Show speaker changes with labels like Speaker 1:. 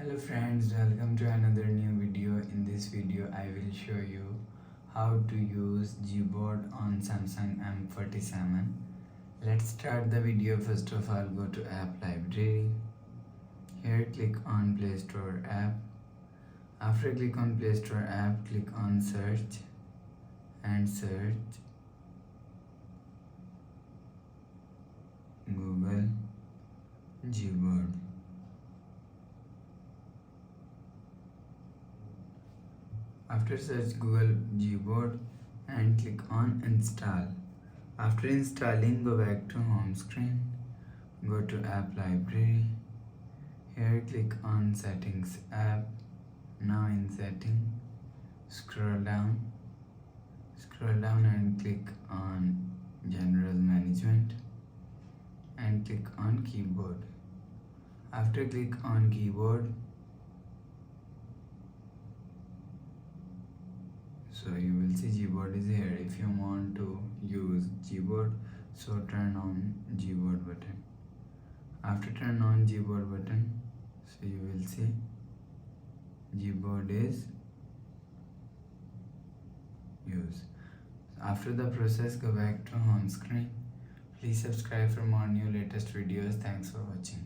Speaker 1: Hello friends, welcome to another new video. In this video I will show you how to use Gboard on Samsung M47. Let's start the video. First of all, go to app library. Here click on Play Store app. After click on Play Store app, click on search and search Google Gboard. After search Google Gboard and click on install. After installing, go back to home screen. Go to app library. Here click on settings app. Now in setting, scroll down and click on general management and click on keyboard. After click on keyboard, so you will see Gboard is here. If you want to use Gboard, so turn on Gboard button. After turn on Gboard button, so you will see Gboard is used. After the process, go back to home screen. Please subscribe for more new latest videos. Thanks for watching.